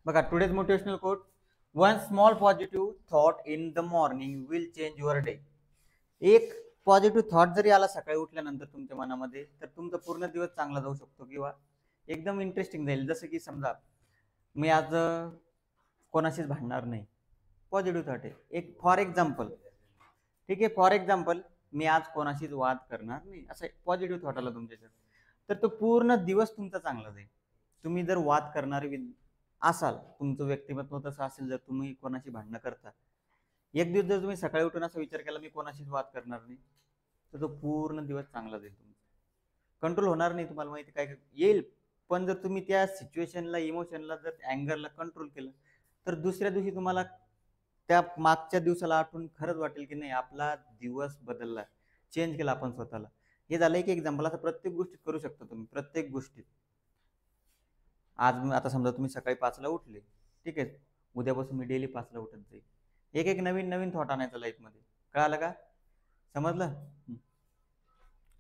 बघा, today's motivational quote, one small positive thought in the morning will change your day. एक positive thought जरी आला सकाळी उठल्यानंतर तुमच्या मनामध्ये, तर तुमचा पूर्ण दिवस चांगला जाऊ शकतो किंवा एकदम इंटरेस्टिंग जाईल. जसं की समजा मी आज कोणाशीच भांडणार नाही, पॉझिटिव्ह थॉट आहे एक. फॉर एक्झाम्पल, ठीक आहे, फॉर एक्झाम्पल मी आज कोणाशीच वाद करणार नाही, असं पॉझिटिव्ह थॉट आला तुमच्याच्यात, तर तो पूर्ण दिवस तुमचा चांगला जाईल. तुम्ही जर वाद करणारे असाल, तुमचं व्यक्तिमत्व तसं असेल, जर तुम्ही कोणाशी भांडणं करता, एक दिवस जर तुम्ही सकाळी उठून असा विचार केला मी कोणाशीच वाद करणार नाही, तर तो पूर्ण दिवस चांगला जाईल. तुमचा कंट्रोल होणार नाही, तुम्हाला माहिती काय येईल. पण जर तुम्ही त्या सिच्युएशनला, इमोशनला, जर अँगरला कंट्रोल केलं, तर दुसऱ्या दिवशी तुम्हाला त्या मागच्या दिवसाला आठवून खरंच वाटेल की नाही, आपला दिवस बदलला, चेंज केला आपण स्वतःला. हे झालं एक एक्झाम्पल. असं प्रत्येक गोष्टीत करू शकता तुम्ही, प्रत्येक गोष्टीत. आज आता समजा तुम्ही सकाळी 5ला उठले, ठीक आहे, उद्यापासून मी डेली 5ला उठत जाईल. एक एक नवीन नवीन थॉट आणायचा लाईफमध्ये. कळालं का? समजलं?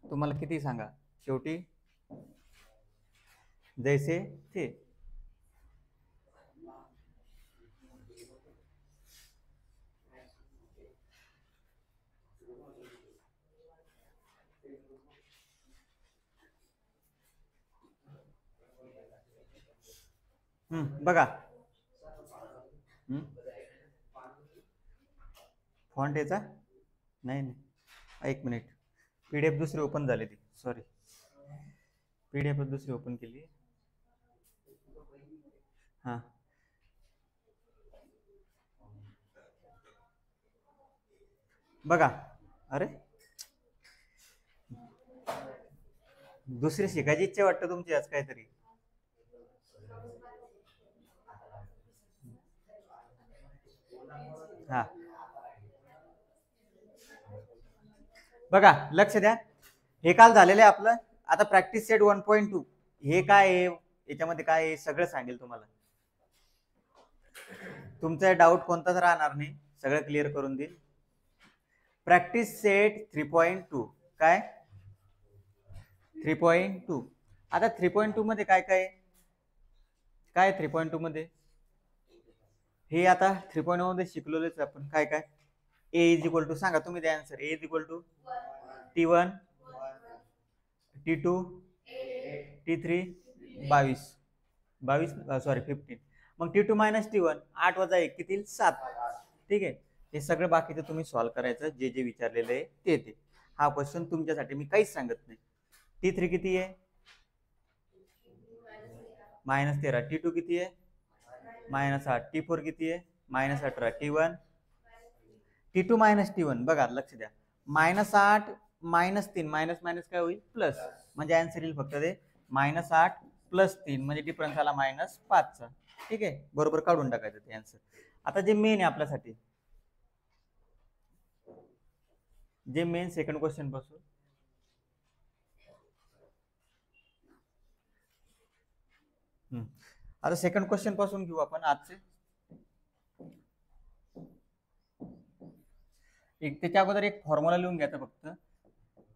तुम्हाला किती सांगा, शेवटी जैसे थे. बघा, फॉन्ट याचा नाही नाही, एक मिनिट, पीडीएफ दुसरी ओपन झाली ती, सॉरी, पीडीएफ दुसरी ओपन केली. हां, बघा, अरे दुसरी शिकायची इच्छा वाटतं तुमची आज काहीतरी. हा, बघा लक्ष द्या, हे काल झालेलं आहे आपलं. आता प्रॅक्टिस सेट 1.2 हे काय आहे, याच्यामध्ये काय आहे सगळं सांगेल तुम्हाला. तुमचा डाऊट कोणताच राहणार नाही, सगळं क्लिअर करून देईल. प्रॅक्टिस सेट 3.2 काय, 3.2. आता 3.2 मध्ये काय काय काय 3.2 मध्ये हे आता 3.1 मध्ये शिकलोच आपण. काय काय, ए इज इक्वल टू, सांगा तुम्ही द्या answer. A is equal to T1, T2, T3, 22, sorry 15. मग T2 मायनस T1, 8 वजा 1 किती, 7. ठीक आहे, हे सगळं बाकीचं तुम्ही सॉल्व्ह करायचं, जे जे विचारलेलं आहे ते. हा क्वेश्चन तुमच्यासाठी मी काहीच सांगत नाही. T3 किती आहे, -13. T2 किती आहे, -8. T4 किती आहे, -18. T1, T2 मायनस T1, बघा लक्ष द्या, -8 -3, मायनस मायनस काय होईल, प्लस, म्हणजे आन्सर येईल फक्त ते -8 + 3, म्हणजे डिफरन्स आला -5चा. ठीक आहे, बरोबर काढून टाकायचं ते आन्सर. आता जे मेन आहे आपल्यासाठी, जे मेन सेकंड क्वेश्चन पासून, आता सेकंड क्वेश्चन पासून घेऊ आपण आजचे. त्याच्या अगोदर एक फॉर्म्युला लिहून घ्यायचा फक्त.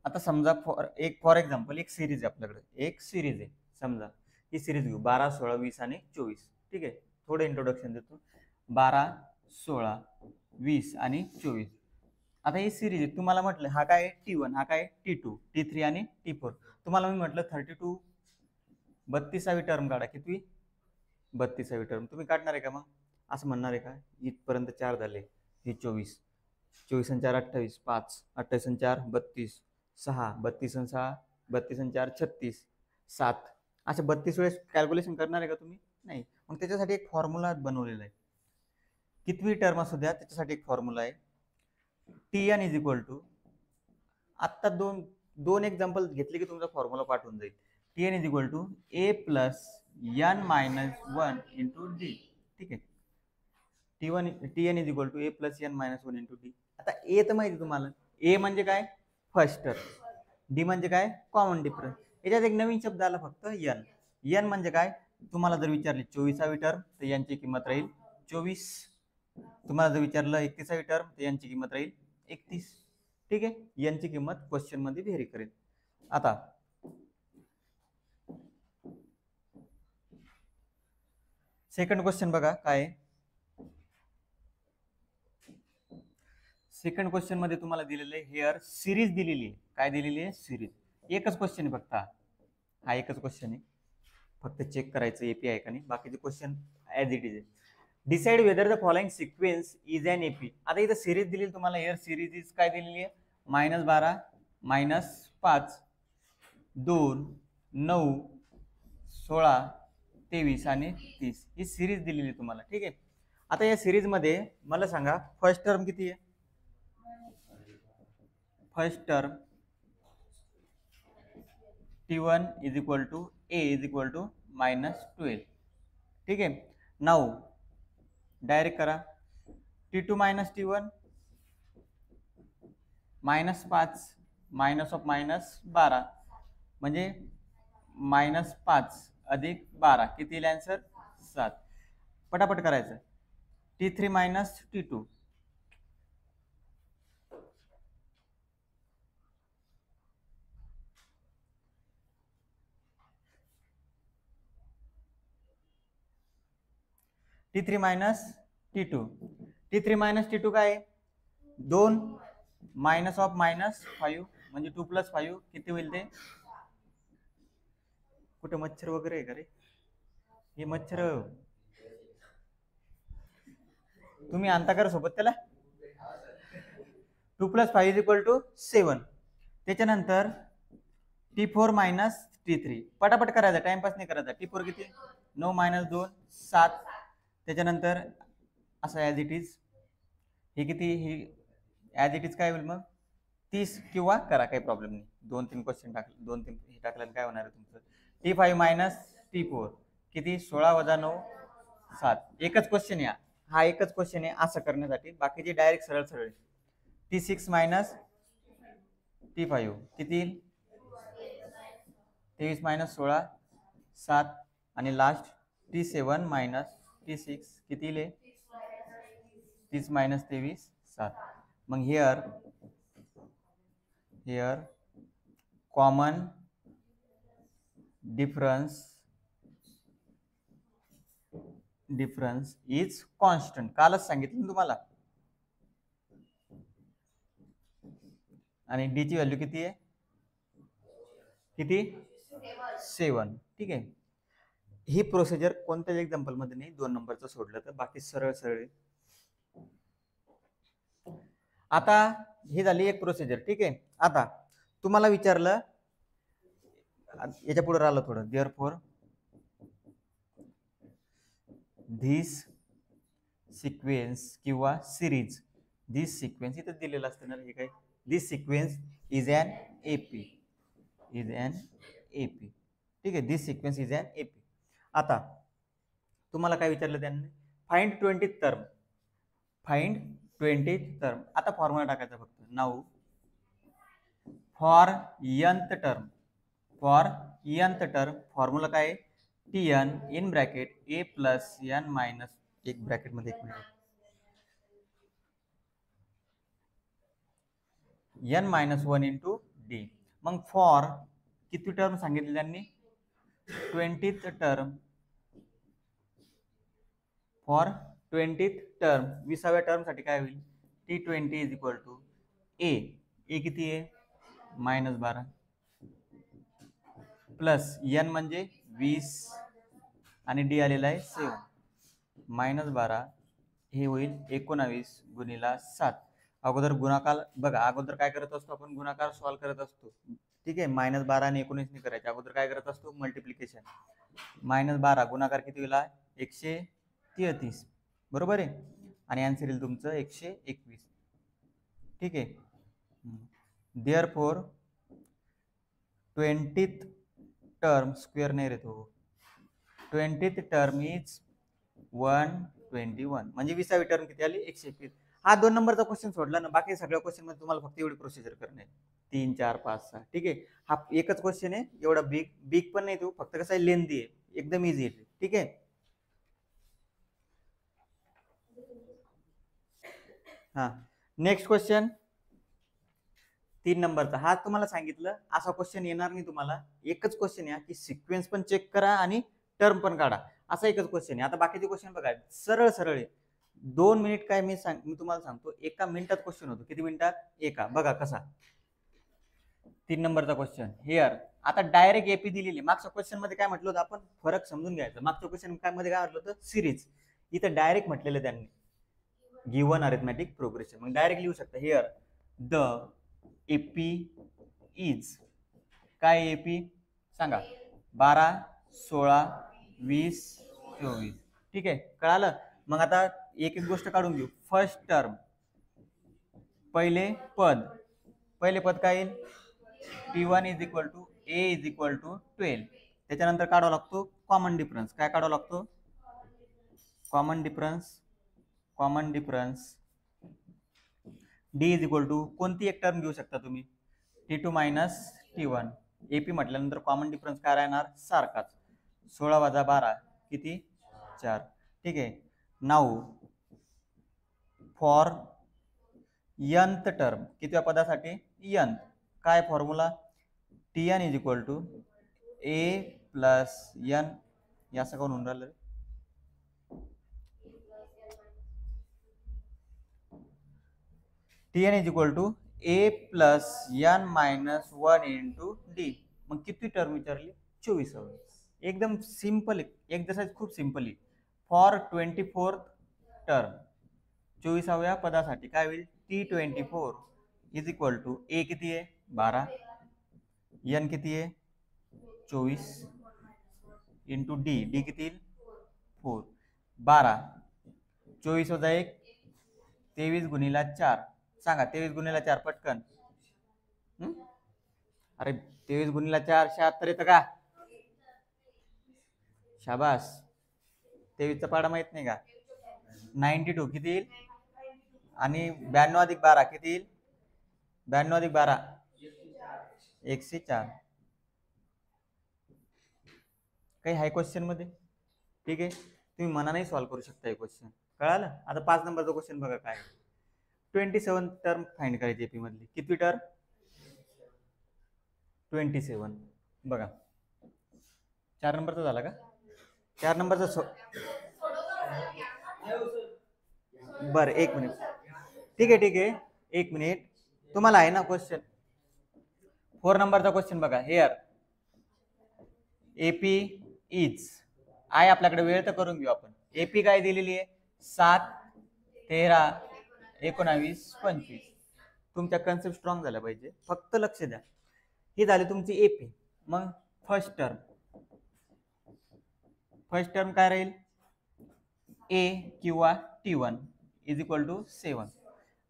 आता समजा फॉर एक्झाम्पल एक सिरीज आहे आपल्याकडे, एक सिरीज आहे समजा, ही सिरीज घेऊ 12, 16, 20 आणि 24. ठीक आहे, थोडं इंट्रोडक्शन देतो. 12, 16, 20 आणि 24. आता ही सिरीज आहे, तुम्हाला म्हटलं हा काय T1, हा काय T2, T3 आणि T4. तुम्हाला मी म्हटलं 32, 32वी टर्म काढा. किती, 32वी टर्म. तुम्ही काढणार आहे का? मग असं म्हणणार आहे का, इथपर्यंत 4 झाले, हे 24, 24 आणि 4 28, 5, 28 आणि 4 32, 6, 32 आणि 6, 32 आणि 4 36, 7, अशा 32 वेळेस कॅल्क्युलेशन करणार आहे का तुम्ही? नाही. मग त्याच्यासाठी एक फॉर्म्युला बनवलेला आहे. कितवी टर्म असू द्या, त्याच्यासाठी एक फॉर्म्युला आहे. Tn इज इक्वल टू, आत्ता दोन एक्झाम्पल घेतले की तुमचा फॉर्म्युला पाठवून जाईल. Tn is equal to a plus n minus 1 into D. ठीक आहे, Tn is equal to a plus n minus 1 into D. आता ए तर माहिती तुम्हाला, ए म्हणजे काय, फर्स्ट टर्म, डी म्हणजे काय, कॉमन डिफरन्स. याच्यात एक नवीन शब्द आला फक्त, एन. एन म्हणजे काय, तुम्हाला जर विचारले 24वी टर्म तर यांची किंमत राहील 24. तुम्हाला जर विचारलं 31वी टर्म तर यांची किंमत राहील 31. ठीक आहे, यांची किंमत क्वेश्चन मध्ये व्हेरी करेल. आता सेकंड क्वेश्चन बघा काय. सेकंड क्वेश्चन मध्ये तुम्हाला दिलेलं आहे हेअर सिरीज दिलेली आहे. काय दिलेली आहे? सिरीज. एकच क्वेश्चन आहे फक्त हा एकच क्वेश्चन आहे. फक्त चेक करायचं एपी आहे का नाही. बाकीचे क्वेश्चन ॲज इट इज आहे. Decide whether the following sequence is an AP. आता इथं सिरीज दिली तुम्हाला. हेअर सिरीज इज काय दिलेली आहे? -12 -5 2 9 16 23 आणि 30 ही सिरीज दिलेली तुम्हाला. ठीक आहे. आता या सिरीज मध्ये मला सांगा फर्स्ट टर्म किती आहे? First term T1 is equal to A is equal to -12. ठीक आहे. नाउ डायरेक्ट करा. T2 मायनस T1 -5 -12 म्हणजे -5 अधिक 12 किती येईल आन्सर? 7. पटापट करायचं. T3 minus T2 T3 minus T2 T3 minus T2 काय आहे? 2 मायनस ऑफ -5 म्हणजे 2 + 5 किती होईल ते? कुठे मच्छर वगैरे आहे का रे? हे मच्छर तुम्ही आणता का सोबत त्याला? 2 + 5 = 7. त्याच्यानंतर T4 मायनस T3 पटापट करायचा, टाइमपास नाही करायचा. T4 किती? 9 - 2 7. त्याच्यानंतर असं ॲज इट इज हे किती? ही ॲज इट इज काय होईल मग? 30 किंवा करा, काही प्रॉब्लेम नाही. 2-3 क्वेश्चन टाकले, 2-3 हे टाकल्यानं काय होणार आहे तुमचं? T5 मायनस T4 किती? 16 - 9 7. एकच क्वेश्चन आहे हा एकच क्वेश्चन आहे असं करण्यासाठी. बाकीचे डायरेक्ट सरळ सरळ. T6 मायनस T5 किती? 23 - 16 7. आणि लास्ट T7 मायनस T6 किती येईल? 30 - 23 7. मग here common difference is constant. कालच सांगितलं तुम्हाला. आणि डी ची व्हॅल्यू किती आहे? किती? 7. ठीक आहे. ही प्रोसिजर कोणत्याच एक्झाम्पल मध्ये नाही, 2 नंबरचं सोडलं तर. बाकी सरळ सरळ. आता ही झाली एक प्रोसिजर. ठीक आहे. आता तुम्हाला विचारलं, याच्या पुढे राहिलं थोडं. देअरफॉर धिस सिक्वेन्स किंवा सिरीज, धिस सिक्वेन्स इथं दिलेलं असतं ना. हे काय? This sequence is an AP. ठीक आहे. This sequence is an AP. आता तुम्हाला काय विचारलं त्यांनी? Find 20th term. आता फॉर्म्युला टाकायचा फक्त. Now for nth term formula काय आहे? Tn in bracket A plus n minus एक ब्रॅकेट मध्ये 1 मिनिट n मायनस 1 इंटू डी. मग फॉर किती टर्म सांगितले त्यांनी? 20th term. For 20th term 20व्या टर्म साठी काय होईल? T20 इज इक्वल टू ए किती आहे? -12 प्लस n म्हणजे 20 आणि डी आलेला आहे 7. -12 हे होईल 19 गुणिला 7. अगोदर गुणाकार बघा. अगोदर काय करत असतो आपण? गुणाकार सॉल्व करत असतो. ठीक आहे. -12 आणि 19 नाही करायचे. अगोदर काय करत असतो? मल्टिप्लिकेशन. -12 गुणाकार किती होईल? 133. बरोबर आहे. आणि आन्सर येईल तुमचं 121. ठीक आहे. देअरफॉर 20th टर्म स्क्वेअर नाही रे तो. 20th टर्म इज 121 म्हणजे 20वी टर्म किती आली? 121. हा 2 नंबरचा क्वेश्चन सोडला ना. बाकी सगळ्या क्वेश्चन मध्ये तुम्हाला फक्त एवढी प्रोसिजर करणे. 3 4 5 6. ठीक आहे. हा एकच क्वेश्चन आहे. एवढा बिग पण नाही तो. फक्त कसं आहे, लेंथी आहे. एकदम इझी आहे. ठीक आहे. हा नेक्स्ट क्वेश्चन 3 नंबरचा. हा तुम्हाला सांगितलं असा क्वेश्चन येणार नाही तुम्हाला. एकच क्वेश्चन आहे की सिक्वेन्स पण चेक करा आणि टर्म पण काढा. असा एकच क्वेश्चन आहे. आता बाकीचे क्वेश्चन बघा सरळ सरळ आहे. 2 मिनिट काय मी तुम्हाला सांगतो, एका मिनिटात क्वेश्चन होतो. किती मिनिटात? एका. बघा कसा. 3 नंबरचा क्वेश्चन हिअर. आता डायरेक्ट एपी दिलेली. मागच्या क्वेश्चन मध्ये काय म्हटलं होतं आपण? फरक समजून घ्यायचा. मागच्या क्वेश्चन काय मध्ये काय म्हटलं होतं? सिरीज. इथं डायरेक्ट म्हटलेलं त्यांनी गिवन अरिथमॅटिक प्रोग्रेशन. मग डायरेक्ट लिहू शकता हिअर द एपी इज. काय एपी सांगा? 12, 16, 20, 24. ठीक आहे, कळालं? मग आता एक एक गोष्ट काढून घेऊ. फर्स्ट टर्म, पहिले पद काय येईल? T1 is equal to A is equal to 12. त्याच्यानंतर काढावा लागतो कॉमन डिफरन्स. काय काढावा लागतो? Common difference D is equal to कोणती एक टर्म घेऊ शकता तुम्ही? T2 minus T1. एपी म्हटल्यानंतर कॉमन डिफरन्स काय राहणार? सारखाच. 16 वजा 12 किती? 4. ठीक आहे. नाऊ फॉर nth टर्म, कितव्या पदासाठी? n. काय formula? Tn is equal to A plus n. हे असं कोण होऊन राहिलं? Tn is equal to A plus n minus 1 into D. मग किती टर्म विचारली? 24. एकदम सिंपल एक्सरसाइज, खूप सिंपल आहे. फॉर 24th टर्म, 24व्या पदासाठी काय होईल? T24 इज इक्वल टू ए किती आहे? 12, n किती आहे? 24 इंटू डी किती येईल? 4. 12, 24 वजा 1, 23 गुणिला 4. सांगा 23 गुणिला 4 पटकन. अरे 23 गुणिला 4 76 येतं का? शाबास. 23चा पाडा माहित नाही का? 92 किती येईल? आणि 92 अधिक 12 किती येईल? 92 अधिक 12 104. काही हाय क्वेश्चन मध्ये? ठीक आहे, तुम्ही मनाने सॉल्व्ह करू शकता हे क्वेश्चन. कळालं? आता 5 नंबरचा क्वेश्चन बघा काय. 27 टर्म फाइंड करायची एपी मधली. किती टर्म? 27. बघा 4 नंबरचा झाला का? 4 नंबरचा बर, एक मिनिट. ठीक आहे, एक मिनिट. तुम्हाला आहे ना क्वेश्चन? 4 नंबरचा क्वेश्चन बघा हिअर. एपी इज आहे आपल्याकडे. वेळ तर करून घेऊ आपण. एपी काय दिलेली आहे? 7, 13, 19, 25. तुमच्या कन्सेप्ट स्ट्रॉंग झाल्या पाहिजे, फक्त लक्ष द्या. ही झाली तुमची एपी. मग फर्स्ट टर्म काय राहील? ए किंवा T1 is equal to 7.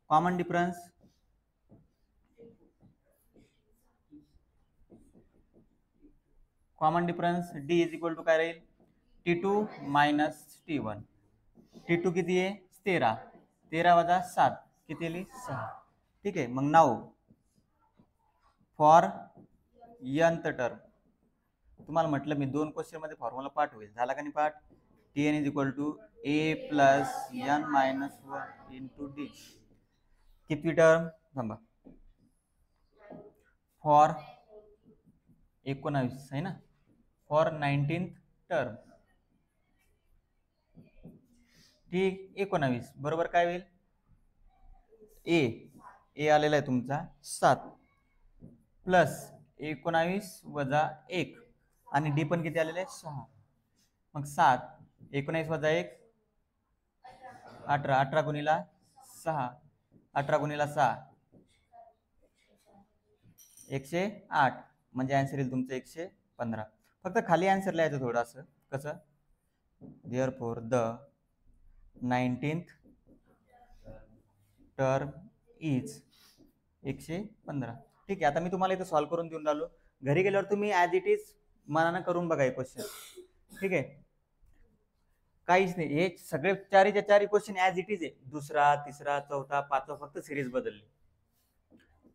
Common difference D is equal to काय राहील? T2 minus T1. T2 किती आहे? 13. 13 वजा 7 किती येईल? 6. ठीक आहे. मग नाऊ फॉर nth टर्म. तुम्हाला म्हटलं मी 2 क्वेश्चन मध्ये फॉर्म्युला पाठ होईल. झाला का नाही पाठ? Tn is equal to A plus n minus 1 into D. कितवी टर्म? थांबा. फॉर 19 आहे ना? For 19th term. ठीक, 19 बरोबर काय होईल? ए आलेला आहे तुमचा 7 प्लस 19 वजा 1 आणि डी पण किती आलेले आहे? 6. मग 7, 19 वजा 1 18. 18 गुणिला 6, 18 गुणिला 6 108. म्हणजे आन्सर येईल तुमचं 115. फक्त खाली आन्सर लिहायचं थोडंसं. कसं? Therefore the 19th term is 115. ठीक आहे. आता मी तुम्हाला इथं सॉल्व्ह करून देऊन राहिलो. घरी गेल्यावर तुम्ही ॲज इट इज मनानं करून बघा हे क्वेश्चन. ठीक आहे, काहीच नाही. हे सगळे 4च्या 4 क्वेश्चन ॲज इट इज आहे. दुसरा, तिसरा, चौथा, पाचवा फक्त सिरीज बदलली.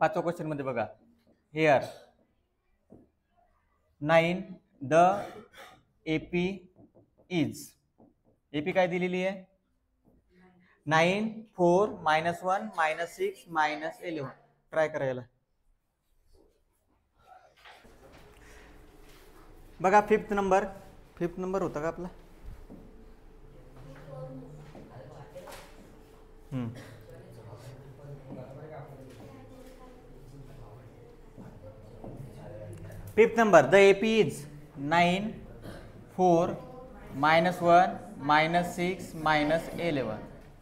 5व्या क्वेश्चन मध्ये बघा here 9 the AP is. AP काय दिलेली आहे? 9, 4, -1, -6, -11. ट्राय करायला बघा. 5th नंबर होता का आपला? Fifth number, the AP is 9, 4, -1, -6, -11.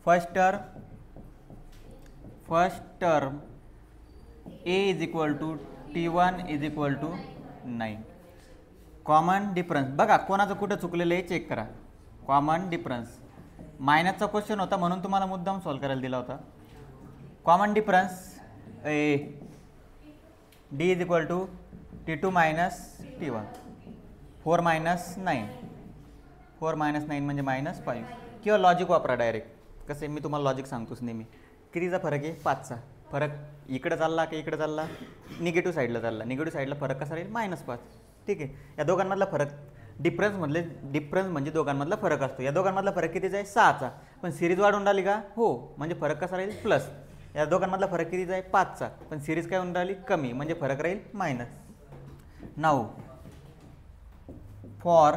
First term A is equal to T1 is equal to 9. Common difference बघा, कोणाचं कुठं चुकलेलं आहे चेक करा. कॉमन डिफरन्स मायनसचा क्वेश्चन होता म्हणून तुम्हाला मुद्दाम सॉल्व करायला दिला होता. Common difference D is equal to T2 minus T1. 4 minus 9. 4 minus 9 म्हणजे -5. किंवा लॉजिक वापरा डायरेक्ट. कसं मी तुम्हाला लॉजिक सांगतोच नेहमी. कितीचा फरक आहे? 5चा. फरक इकडे चालला की इकडे चालला? निगेटिव्ह साईडला चालला. निगेटिव्ह साईडला फरक कसा राहील? -5. ठीक आहे. या दोघांमधला फरक डिफरन्स म्हणजे दोघांमधला फरक असतो. या दोघांमधला फरक कितीचा आहे? 6चा. पण सिरीज वाढून राहिली का? हो. म्हणजे फरक कसा राहील? प्लस. या दोघांमधला फरक कितीचा आहे? 5चा. पण सिरीज काय होऊन राहिली? कमी. म्हणजे फरक राहील minus. Now for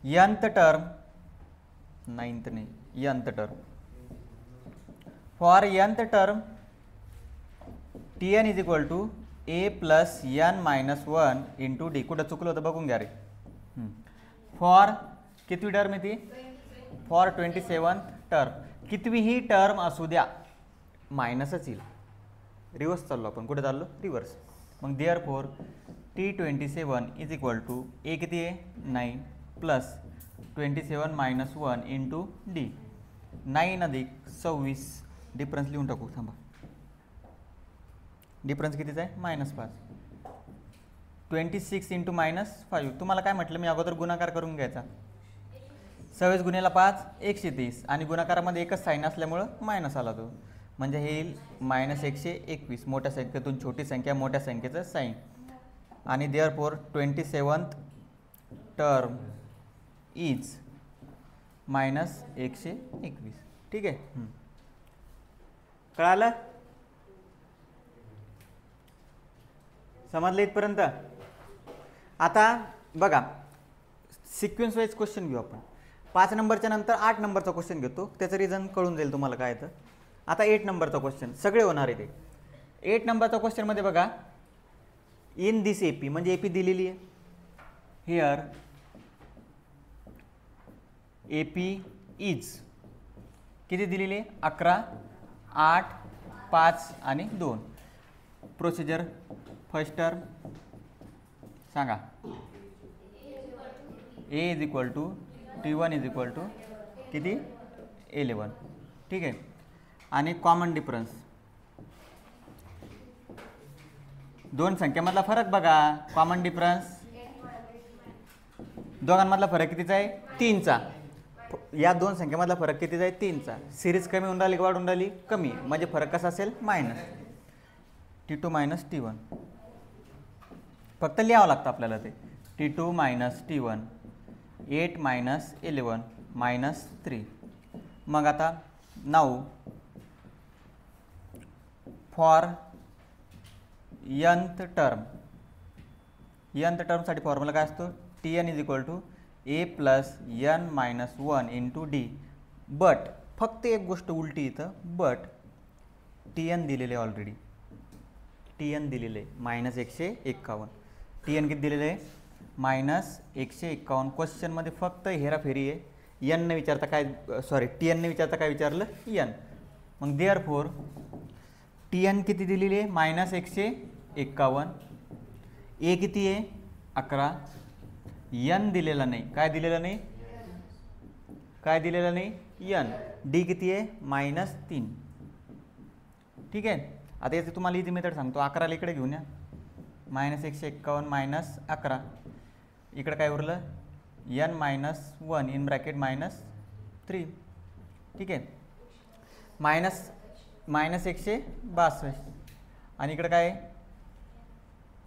nth term, 9th नाही, nth term, for nth term Tn is equal to A plus n minus 1 into D. कुठं चुकलं होतं बघून घ्या रे. फॉर कितवी टर्म आहे ती? For 27th term. कितवीही टर्म असू द्या मायनसच येईल. रिव्हर्स चाललो आपण. कुठे चाललो? रिव्हर्स. मग therefore T27 is equal to A किती आहे? 9 प्लस 27 मायनस 1 इंटू डी. 9 अधिक 26. डिफरन्स लिहून टाकू. थांबा. डिफरन्स कितीचा आहे? -5. 26 इंटू -5. तुम्हाला काय म्हटलं मी अगोदर? गुणाकार करून घ्यायचा. 26 गुणिले 5 130. आणि गुणाकारामध्ये एकच साईन असल्यामुळं मायनस आला तो. म्हणजे हे येईल -121. मोठ्या संख्येतून छोटी संख्या, मोठ्या संख्येचं साईन. आणि देअरफॉर 27th टर्म इज -121. ठीक आहे. कळालं? समजलं इथपर्यंत? आता बघा, सिक्वेन्स वाईज क्वेश्चन घेऊ आपण. 5 नंबरच्या नंतर 8 नंबरचा क्वेश्चन घेतो. त्याचं रिझन कळून जाईल तुम्हाला काय येतं. आता 8 नंबरचा क्वेश्चन सगळे होणार आहे ते. 8 नंबरचा क्वेश्चनमध्ये बघा, इन दिस AP म्हणजे AP दिलेली आहे. हिअर AP इज किती दिलेली आहे? 11, 8, 5 आणि 2. प्रोसिजर फर्स्ट टर्म सांगा. A is equal to T1 is equal to किती? 11. ठीक आहे. आणि कॉमन डिफरन्स दोन संख्येमधला फरक बघा. कॉमन डिफरन्स दोघांमधला फरक कितीचा आहे? 3चा. या दोन संख्येमधला फरक कितीचा आहे? 3चा. सिरीज कमी होऊन राहिली की वाढून राहिली? कमी. म्हणजे फरक कसा असेल? मायनस. T2 minus T1. फक्त लिहावं लागतं आपल्याला ते. T2 minus T1. 8 minus 11 minus 3. मग आता now for nth term. nth टर्मसाठी फॉर्म्युला काय असतो? Tn is equal to A plus n minus 1 into D. But फक्त एक गोष्ट उलटी इथं. बट Tn दिलेले ऑलरेडी. Tn दिलेले -151. Tn किती दिलेले आहे? -151. क्वेश्चनमध्ये फक्त हेराफेरी आहे. n ने विचारता काय, सॉरी Tn ने विचारता काय विचारलं? n. मग देअरफॉर Tn किती दिलेली आहे? -151. A किती आहे? 11. n दिलेला नाही. काय दिलेलं नाही? काय दिलेलं नाही? n. d किती आहे? -3. ठीक आहे. आता याची तुम्हाला इझी मेथड सांगतो. 11ला इकडे घेऊन या. -151 -11. इकडे काय उरलं? n minus 1 in bracket -3. ठीक आहे. -162. आणि इकडे काय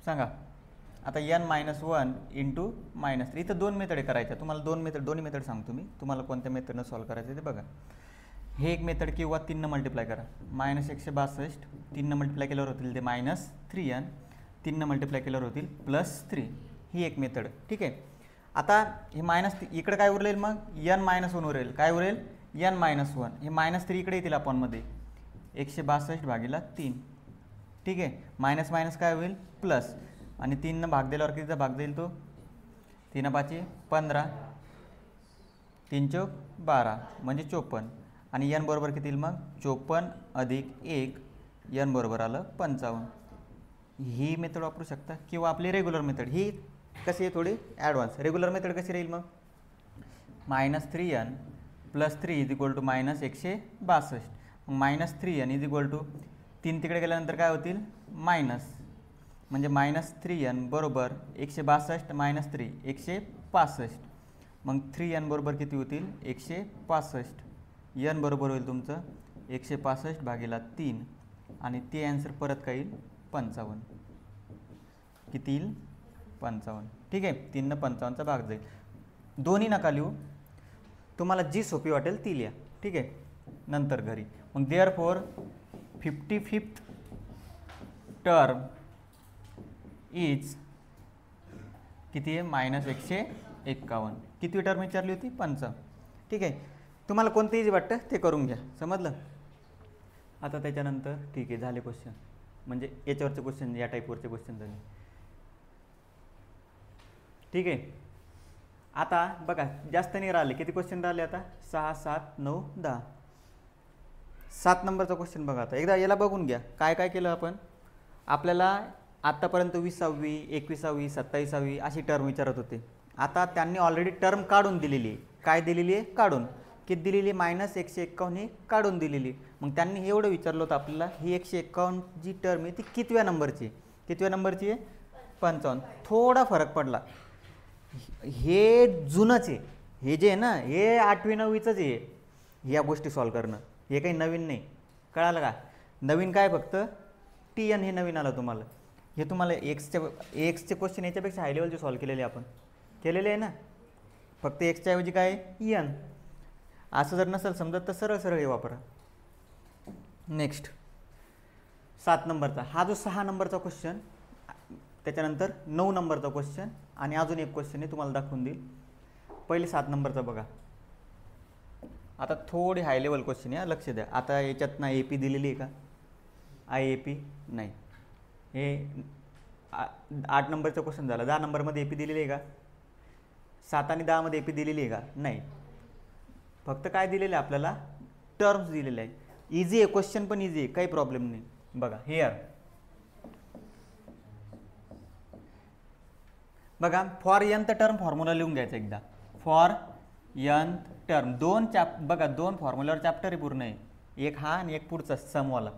सांगा. आता n मायनस 1 इंटू -3. इथं 2 मेथड करायच्या. तुम्हाला दोन्ही मेथड सांगतो मी. तुम्हाला कोणत्या मेथडनं सॉल्व्ह करायचं ते बघा. हे एक मेथड किंवा 3 न मल्टिप्लाय करा. -162 3 न मल्टिप्लाय केल्यावर होतील ते -3n. 3 न मल्टिप्लाय केल्यावर होतील +3. ही एक मेथड. ठीक आहे. आता हे इकडे काय उरलेल? मग n -1 उरेल. काय उरेल? n -1. हे -3 इकडे येतील अपॉनमध्ये. 162 भागीला 3. ठीक आहे. मायनस मायनस काय होईल प्लस, आणि 3 भाग दिल्यावर कितीचा भाग देईल तो, 3 5 15, 3 चौक 12 म्हणजे 54, आणि n बरोबर किती येईल मग 54 अधिक 1, n बरोबर आलं 55. ही मेथड वापरू शकता, किंवा आपली रेग्युलर मेथड. ही कशी आहे थोडी ॲडव्हान्स. रेग्युलर मेथड कशी राहील मग, -3n + 3 इज इक्वल टू -162. मग -3n इज इक्वल टू 3 तिकडे गेल्यानंतर काय होतील मायनस, म्हणजे -3n बरोबर 162 - 3 165. मग 3n बरोबर किती होतील 165. n बरोबर होईल तुमचं 165 भागीला 3, आणि ते आन्सर परत काय येईल 55. किती येईल 55. ठीक आहे. 3 न 55चा भाग जाईल. दोन्ही नका लिहू, तुम्हाला जी सोपी वाटेल ती लिहा. ठीक आहे, नंतर घरी. मग देअरफॉर 55th टर्म इज किती आहे -151. किती टर्म विचारली होती 55. ठीक आहे. तुम्हाला कोणतं इझी वाटतं ते करून घ्या, समजलं. आता त्याच्यानंतर ठीक आहे, झाले क्वेश्चन, म्हणजे याच्यावरचे क्वेश्चन, या टाईपवरचे क्वेश्चन झाले. ठीक आहे. आता बघा जास्त नाही राहिले, किती क्वेश्चन राहिले आता 6 7 9 10. 7 नंबरचा क्वेश्चन बघा. आता एकदा याला बघून घ्या काय काय केलं आपण. आपल्याला आत्तापर्यंत 20वी 21वी 27वी अशी टर्म विचारत होते. आता त्यांनी ऑलरेडी टर्म काढून दिलेली आहे. काय दिलेली आहे काढून, किती दिलेली आहे -151 ही काढून दिलेली. मग त्यांनी हे एवढं विचारलं होतं आपल्याला, ही 151 जी टर्म आहे ती कितव्या नंबरची आहे, कितव्या नंबरची आहे 55. थोडा फरक पडला. हे जुनंच आहे, हे जे आहे ना हे 8वी 9वीचंच आहे. ह्या गोष्टी सॉल्व करणं हे काही नवीन नाही, कळालं का. नवीन काय फक्त TN हे नवीन आलं तुम्हाला. हे तुम्हाला एक्सचे क्वेश्चन याच्यापेक्षा हाय लेवलचे सॉल्व केलेले आपण केलेले आहे ना. फक्त एक्सच्या ऐवजी काय आहे n. असं जर नसेल समजत तर सरळ सरळ हे वापरा. नेक्स्ट 7 नंबरचा, हा जो 6 नंबरचा क्वेश्चन, त्याच्यानंतर 9 नंबरचा क्वेश्चन, आणि अजून एक क्वेश्चन आहे तुम्हाला दाखवून देईल. पहिले 7 नंबरचा बघा. आता थोडी हाय लेवल क्वेश्चन आहे, लक्ष द्या. आता याच्यात ना AP दिलेली आहे का, IAP नाही. हे 8 नंबरचं क्वेश्चन झालं. 10 नंबरमध्ये AP दिलेली आहे का, 7 आणि 10 मध्ये AP दिलेली आहे का, नाही. फक्त काय दिलेलं आहे आपल्याला, टर्म्स दिलेले आहे. इझी आहे क्वेश्चन, पण इझी आहे, काही प्रॉब्लेम नाही. बघा हेअर बघा, फॉर nth टर्म फॉर्म्युला लिहून घ्यायचा एकदा. फॉर nth टर्म बघा 2 फॉर्म्युलावर चॅप्टर आहे पूर्ण आहे, एक हा आणि एक पुढचा समवाला.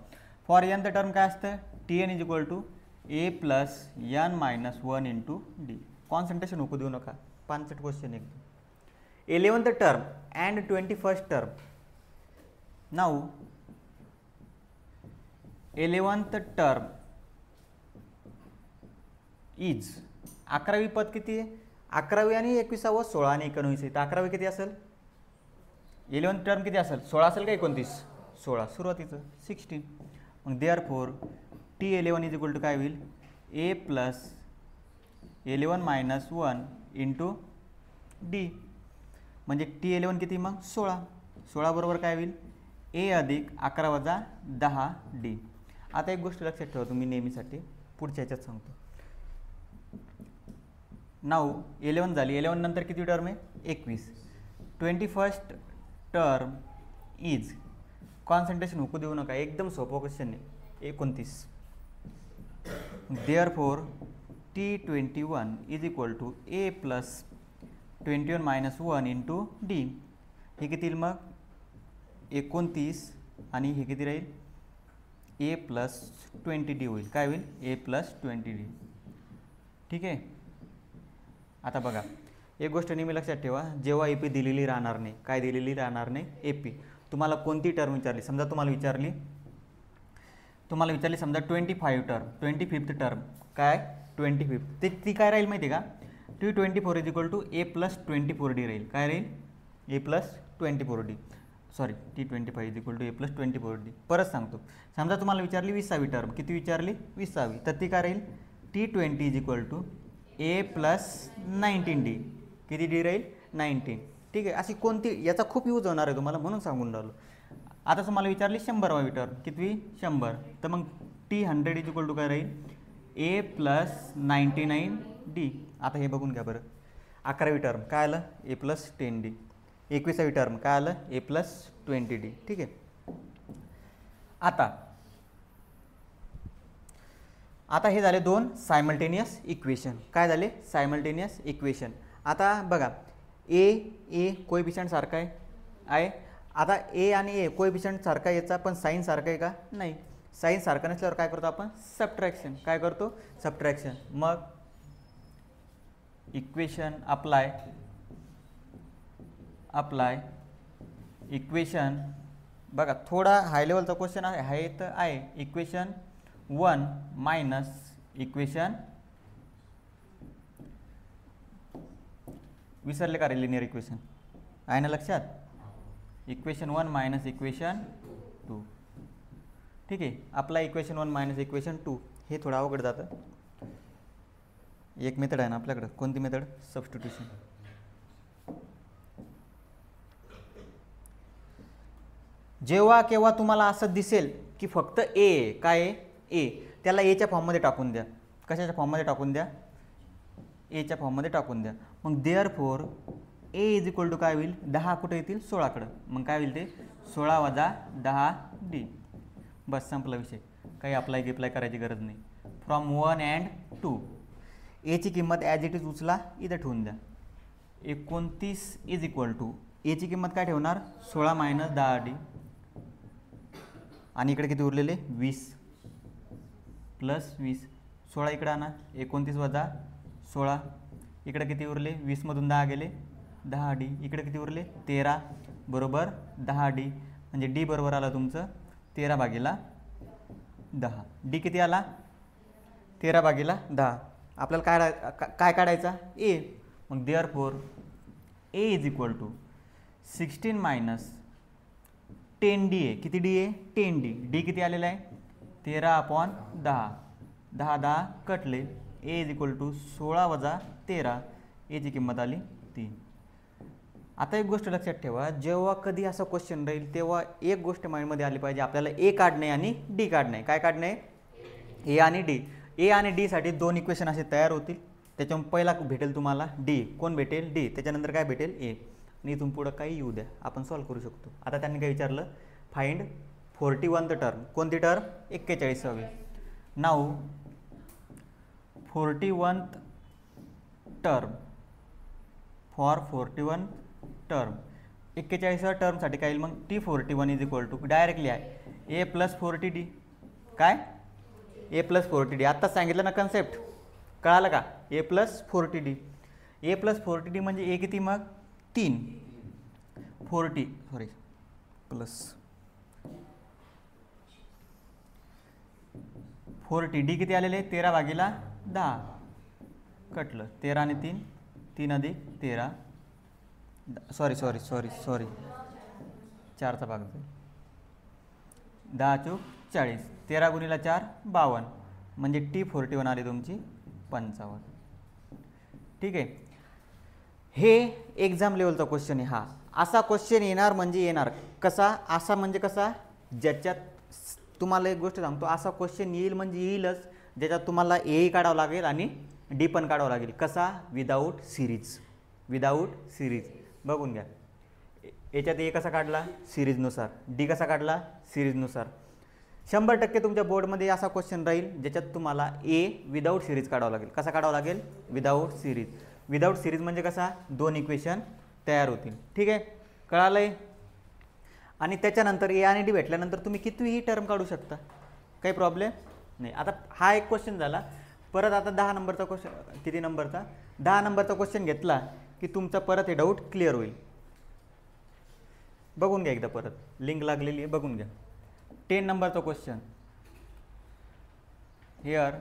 फॉर nth टर्म काय असतं, TN is equal to A + n - 1 × D. Concentration होऊ देऊ नका, 5 क्वेश्चन एकदम. 11th term and 21st term. Now 11th term is, 11वी पद किती आहे, 11वी आणि 21वा 16 आणि 19 आहे. तर 11वी किती असेल, 11th टर्म किती असेल 16 असेल का 29, 16 सुरुवातीचं 16. मग therefore T11 is equal to काय होईल A + 11 - 1 × D. म्हणजे T11 किती मग 16, 16 बरोबर काय होईल A अधिक 11 - 10 D. आता एक गोष्ट लक्षात ठेवा तुम्ही नेहमीसाठी, पुढच्या ह्याच्यात सांगतो. नाऊ 11 झाली, 11 नंतर किती टर्म आहे 21. 21st टर्म इज, कॉन्सन्ट्रेशन होऊ देऊ नका, एकदम सोपं क्वेश्चन आहे, 29. Therefore T21 is equal to A + 21 - 1 × D. हे किती येईल मग 29, आणि हे किती राहील A + 20D होईल. काय होईल A + 20D. ठीक आहे. आता बघा एक गोष्ट नेहमी लक्षात ठेवा, जेव्हा AP दिलेली राहणार नाही, काय दिलेली राहणार नाही AP. तुम्हाला कोणती टर्म विचारली, समजा तुम्हाला विचारली समजा 25 टर्म, 25th टर्म काय 25th, ती काय राहील माहिती आहे का, T24 is equal to A + 24D राहील. काय राहील A + 24D. Sorry T25 is equal to A + 24D. परत सांगतो, समजा तुम्हाला विचारली 20वी टर्म, किती विचारली 20वी, तर ती काय राहील T20 is equal to A + 19D. किती D राहील 19. ठीक आहे. अशी कोणती, याचा खूप यूज होणार आहे तुम्हाला म्हणून सांगून राहिलो. आता तुम्हाला विचारली 100वी टर्म, कितवी 100, तर मग टी 100 इज इक्वल टू काय राहील ए प्लस 99 डी. आता हे बघून घ्या बरं. 11वी टर्म काय आलं ए प्लस 10 डी. 21वी टर्म काय आलं ए प्लस 20 डी. ठीक आहे. आता हे झाले दोन सायमल्टेनियस इक्वेशन. काय झाले सायमल्टेनियस इक्वेशन. आता बघा ए कोएफिशियंट सारखा आहे. आता ए आणि ए कोएफिशियंट सारखा याचा पण साईन सारखा आहे का नाही. साईन सारखा नसल्यावर काय करतो आपण सबट्रॅक्शन. काय करतो सबट्रॅक्शन. मग इक्वेशन अप्लाय इक्वेशन बघा थोडा हाय लेवलचा क्वेश्चन आहे तर आहे. इक्वेशन 1 मायनस इक्वेशन विसरले का रे लिनियर इक्वेशन आहे ना लक्षात. Equation 1 minus equation 2. ठीक आहे. आपला इक्वेशन 1 मायनस इक्वेशन 2 हे थोडं अवघड जातं. एक मेथड आहे ना आपल्याकडं. कोणती मेथड सबस्टिट्यूशन. जेव्हा केव्हा तुम्हाला असं दिसेल की फक्त ए काय ए त्याला एच्या फॉर्ममध्ये टाकून द्या. कशाच्या फॉर्ममध्ये टाकून द्या एच्या फॉर्ममध्ये टाकून द्या. मग therefore A is equal to काय होईल 10 कुठे येतील 16कडं. मग काय होईल ते 16 वजा 10 डी. बस संपला विषय. काही अप्लाय करायची गरज नाही. फ्रॉम 1 अँड 2 एची किंमत ॲज इट इज उचला इथं ठेवून द्या. 29 इज इक्वल टू एची किंमत काय ठेवणार 16 मायनस 10 डी. आणि इकडे किती उरलेले 20 प्लस 20. 16 इकडे आणा 29 वजा 16. इकडे किती उरले 20 मधून 10 गेले 10 डी. इकडे किती उरले 13 बरोबर 10 डी. म्हणजे डी बरोबर आला तुमचं 13/10. डी किती आला 13/10. आपल्याला काय काढायचा ए. मग therefore A is equal to 16 minus 10 D. किती डी आहे 10 डी. डी किती आलेला आहे 13/10. 10 कटले. ए इज इक्वल टू 16 वजा 13. एची किंमत आली 3. आता एक गोष्ट लक्षात ठेवा. जेव्हा कधी असा क्वेश्चन राहील तेव्हा एक गोष्ट माइंडमध्ये आली पाहिजे आपल्याला ए काढणे आणि डी काढणे. काय काढणे ए आणि डी. ए आणि डी साठी दोन इक्वेशन असे तयार होतील. त्याच्यामुळे पहिला भेटेल तुम्हाला डी. कोण भेटेल डी. त्याच्यानंतर काय भेटेल ए. आणि इथून पुढं काही येऊ द्या आपण सॉल्व करू शकतो. आता त्यांनी काय विचारलं फाइंड 41th टर्म. कोणती टर्म 41वी. Now 41th term for 41 term. 41व्या टर्मसाठी काय येईल मग T41 is equal to directly आहे ए प्लस 40 डी. काय ए प्लस 40 डी. आत्ताच सांगितलं ना कन्सेप्ट. कळालं का ए प्लस 40 डी. ए प्लस 40 डी म्हणजे ए किती मग 3 40 सॉरी प्लस 40 डी किती आलेले 13/10. कटलं 13 आणि 3 3 अधिक 13 सॉरी 4चा भाग जाईल 10 चौक 40. 13 गुणिला 4 52. म्हणजे T41 आली तुमची 55. ठीक आहे. हे एक्झाम लेवलचा क्वेश्चन आहे. हा असा क्वेश्चन येणार म्हणजे येणार. कसा असा म्हणजे कसा ज्याच्यात तुम्हाला एक गोष्ट सांगतो असा क्वेश्चन येईल म्हणजे येईलच ज्याच्यात तुम्हाला ए काढावं लागेल आणि डी पण काढावं लागेल. कसा विदाऊट सिरीज. बघून घ्या. याच्यात ए कसा काढला सिरीजनुसार. डी कसा काढला सिरीजनुसार. 100% तुमच्या बोर्डमध्ये असा क्वेश्चन राहील ज्याच्यात तुम्हाला ए विदाऊट सिरीज काढावं लागेल. कसा काढावं लागेल विदाऊट सिरीज. विदाऊट सिरीज म्हणजे कसा दोन इक्वेशन तयार होतील. ठीक आहे कळालंय. आणि त्याच्यानंतर ए आणि डी भेटल्यानंतर तुम्ही कितीही टर्म काढू शकता. काही प्रॉब्लेम नाही. आता हा एक क्वेश्चन झाला. परत आता 10 नंबरचा क्वेश्चन. किती नंबरचा 10 नंबरचा क्वेश्चन घेतला की तुमचा परत हे डाऊट क्लिअर होईल. बघून घ्या एकदा परत लिंक लागलेली आहे बघून घ्या. 10 नंबरचा question. Here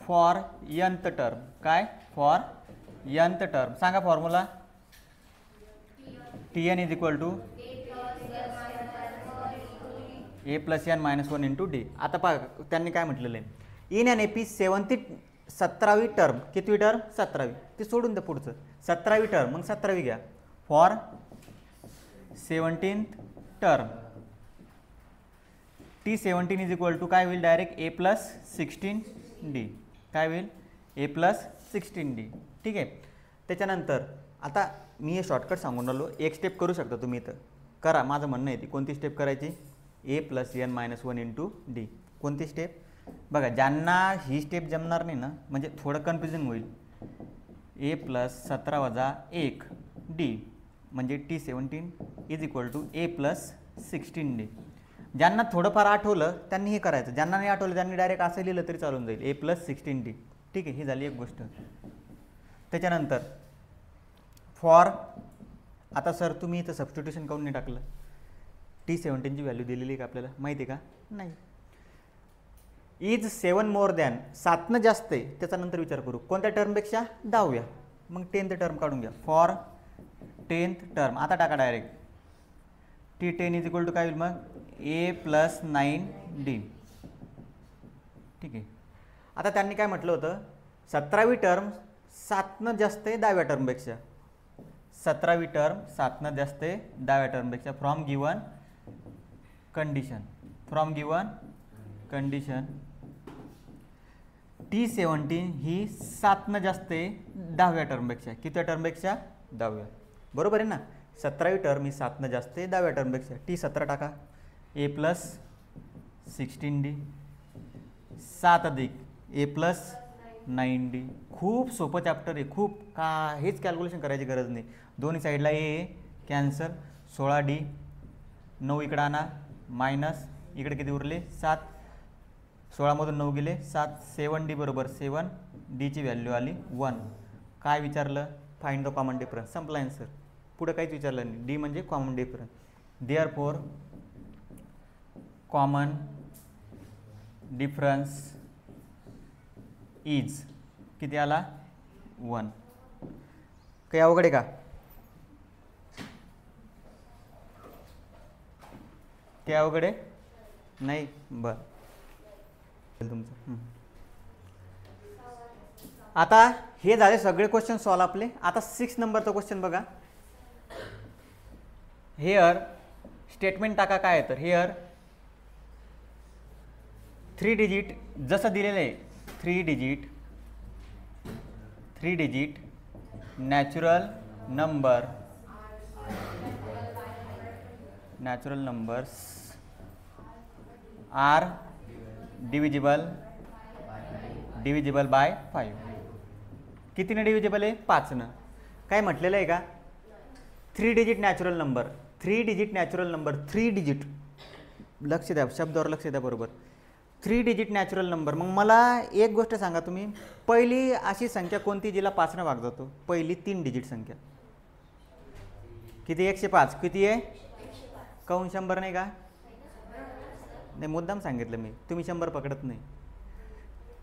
for nth term. काय फॉर nth टर्म सांगा formula. Tn is equal to A plus N minus 1 into D. आता पहा त्यांनी काय म्हटलेलं आहे इन एन एपी 17वी टर्म. कितवी टर्म 17वी. ते सोडून द्या पुढचं 17वी टर्म. मग 17वी घ्या. For 17th term T17 is equal to काय होईल डायरेक्ट A+16D, काय होईल A+16D. ठीक आहे. त्याच्यानंतर आता मी हे शॉर्टकट सांगून राहिलो, एक स्टेप करू शकता तुम्ही इथं, करा. माझं म्हणणं आहे ती कोणती स्टेप करायची, A+n-1 × D. कोणती स्टेप बघा, ज्यांना ही स्टेप जमणार नाही ना, म्हणजे थोडं कन्फ्युजन होईल. A+17-1D म्हणजे T17 is equal to A+16D. ज्यांना थोडंफार आठवलं त्यांनी हे करायचं, ज्यांना नाही आठवलं त्यांनी डायरेक्ट असं लिहिलं तरी चालून जाईल, A+16D. ठीक आहे, ही झाली एक गोष्ट. त्याच्यानंतर फॉर, आता सर तुम्ही इथं सबस्टिट्यूशन काऊन नाही टाकलं, T17ची व्हॅल्यू दिलेली आहे का आपल्याला माहिती आहे का, नाही. इज 7 मोर दॅन, 7 जास्त आहे, त्याच्यानंतर विचार करू कोणत्या टर्मपेक्षा, 10व्या. मग 10th टर्म काढून घ्या, फॉर 10th टर्म. आता टाका direct T10 is equal to काय होईल मग A+9D. ठीक आहे. आता त्यांनी काय म्हटलं होतं, 17वी टर्म 7 जास्त आहे 10व्या टर्मपेक्षा, 17वी टर्म 7 जास्त आहे 10व्या टर्मपेक्षा, from given condition, from given condition T17 ही 7 जास्त आहे 10व्या टर्मपेक्षा, कितव्या टर्मपेक्षा, 10व्या. बरोबर आहे ना, 17वी टर्म ही 7 जास्त आहे 10व्या टर्मपेक्षा. T17 टाका, A+16D, 7 अधिक A+9D. खूप सोपं चॅप्टर आहे, खूप काहीच कॅल्क्युलेशन करायची गरज नाही. दोन्ही साईडला A कॅन्सल, 16D, 9 इकडे आणा, मायनस इकडे किती उरले 7, 16मधून 9 गेले 7, 7D बरोबर 7, Dची व्हॅल्यू आली 1. काय विचारलं, फाइंड द कॉमन डिफरन्स, संपला आन्सर. पुढे काहीच विचारलं नाही, D म्हणजे common difference. Therefore common difference is किती आला, 1. काही अवघड आहे का, ते अवघड आहे नाही, बरं तुमचं. आता हे झाले सगळे क्वेश्चन सॉल्व आपले. आता 6 नंबरचा क्वेश्चन बघा. हेअर स्टेटमेंट टाका काय आहे, तर हेअर 3 डिजिट जसं दिलेलं आहे, 3 digit natural numbers are divisible by 5. कितीने डिविजिबल आहे, 5नं. काय म्हटलेलं आहे का, 3 digit natural number, 3 digit natural number, 3 digit, लक्ष द्या शब्दावर, लक्ष द्या बरोबर, 3 डिजिट नॅचरल नंबर. मग मला एक गोष्ट सांगा तुम्ही, पहिली अशी संख्या कोणती जिला 5ने भाग जातो, पहिली 3 डिजिट संख्या किती, 105. किती आहे, काहून 100 नाही का, नाही मुद्दाम सांगितलं मी, तुम्ही 100 पकडत नाही.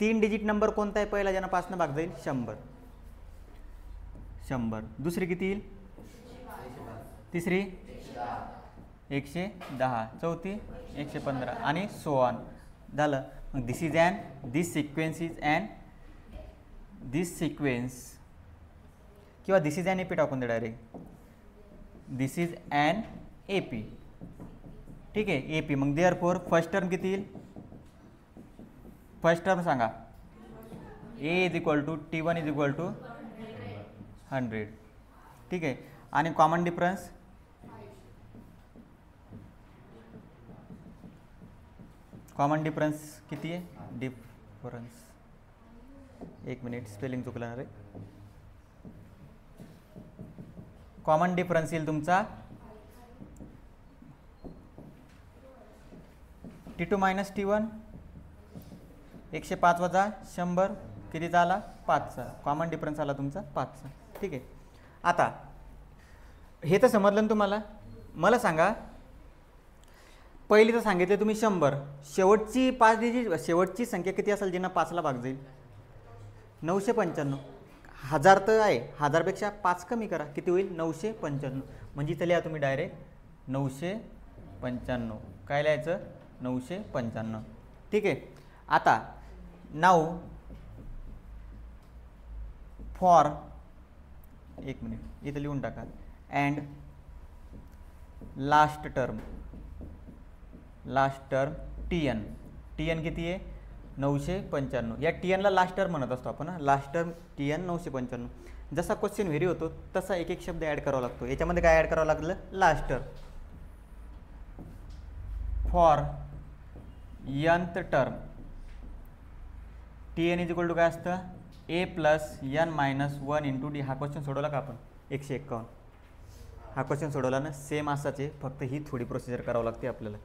3 डिजिट नंबर कोणता आहे पहिला ज्यांना 5ने भाग जाईल, 100. दुसरी किती येईल, तिसरी 110, चौथी 115 आणि सो ऑन. झालं. मग दिस सिक्वेन्स किंवा दिस इज ॲन एपी टाकून दे direct, this is an AP. ठीक आहे, एपी. मग देअरफॉर फर्स्ट टर्म किती येईल, फर्स्ट टर्म सांगा, A is equal to T1 is equal to 100. ठीक आहे. आणि कॉमन डिफरन्स किती आहे, डिफरन्स, एक मिनिट स्पेलिंग चुकलं रे, कॉमन डिफरन्स येईल तुमचा T2 मायनस T1, 105 वजा 100 कितीचा आला, 5चा. कॉमन डिफरन्स आला तुमचा 5चा. ठीक आहे. आता हे तर समजलं ना तुम्हाला. मला सांगा, पहिली तर सांगितले तुम्ही 100, शेवटची 5 डिजिट, शेवटची संख्या किती असेल ज्यांना 5ला भाग जाईल, 995. 1000 तर आहे, 1000पेक्षा 5 कमी करा, किती होईल, 995. म्हणजे इथं लिहा तुम्ही डायरेक्ट 995. काय लिहायचं, 995. ठीक आहे. आता नाऊ फॉर, एक मिनिट इथं लिहून टाका, and last term TN. TN किती आहे 995. या TN ला लास्ट टर्म म्हणत असतो आपण, लास्ट टर्म TN 995. जसा क्वेश्चन व्हेरी होतो तसा एक एक शब्द ॲड करावा लागतो. याच्यामध्ये काय ॲड करावं लागलं, last term. For nth term TN is equal to काय असतं, A plus n minus 1 into D. हा क्वेश्चन सोडवला का आपण 151. हा क्वेश्चन सोडवला ना, सेम असाच आहे, फक्त ही थोडी प्रोसिजर करावं लागते आपल्याला.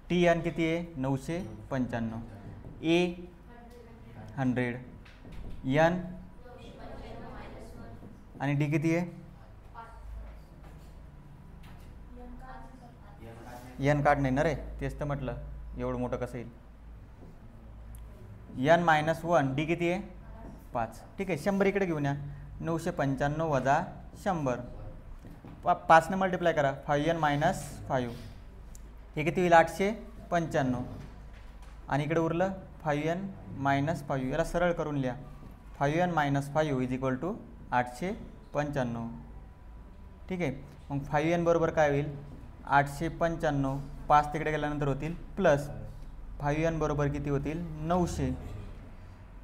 TN किती आहे 995, A 100, n आणि D किती आहे, n काढ नाही ना रे, तेच तर म्हटलं एवढं मोठं कसं येईल. n मायनस 1, D किती आहे 5. ठीक आहे, 100 इकडे घेऊन या, 995 वजा 100, 5 ने मल्टिप्लाय करा, 5n मायनस 5, हे किती होईल 895. आणि इकडे उरलं 5n मायनस 5, याला सरळ करून लिहा, 5n minus 5 is equal to 895. ठीक आहे, मग 5n बरोबर काय होईल 895, 5 तिकडे गेल्यानंतर होतील प्लस 5n बरोबर किती होतील 900.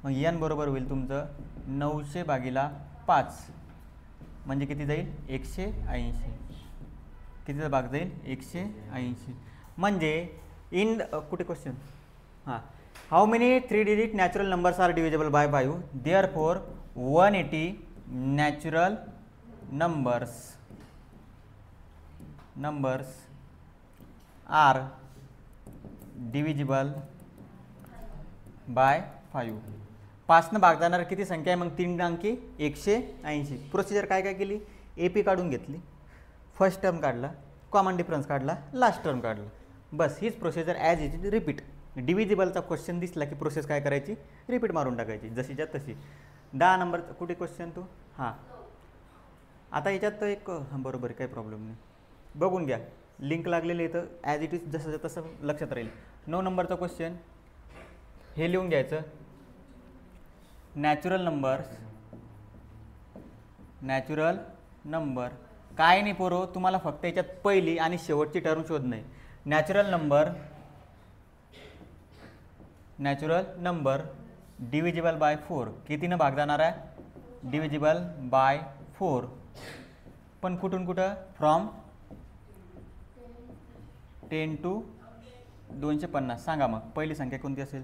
मग n बरोबर होईल तुमचं 900 भागिला 5, म्हणजे किती जाईल 180. कितीचा भाग जाईल 180. म्हणजे इन कुठे क्वेश्चन, हां, how many 3 digit natural numbers are divisible by 5, therefore 180 natural numbers are divisible by 5. 5 भाग जाणार किती संख्या आहे, मग 3 अंकी 180. प्रोसिजर काय काय केली, AP काढून घेतली, फर्स्ट टर्म काढला, कॉमन डिफरन्स काढला, लास्ट टर्म काढला, बस हीच procedure as it is repeat. डिव्हिजिबलचा क्वेश्चन दिसला की प्रोसेस काय करायची, रिपीट मारून टाकायची जशीच्या तशी. 10 नंबरचा कुठे क्वेश्चन तो, हां आता याच्यात तर एक बरोबर काही प्रॉब्लेम नाही, बघून घ्या, लिंक लागलेली आहे तर ॲज इट इज जसं तसं लक्षात राहील. 9 नंबरचा क्वेश्चन हे लिहून घ्यायचं, नॅचरल नंबर काय नाही पोरो, तुम्हाला फक्त याच्यात पहिली आणि शेवटची टर्म शोधणं आहे. नॅचरल नंबर डिव्हिजिबल बाय 4, कितीनं भाग जाणार आहे, डिव्हिजिबल बाय 4, पण कुठून कुठं, फ्रॉम 10 to 250. सांगा मग पहिली संख्या कोणती असेल,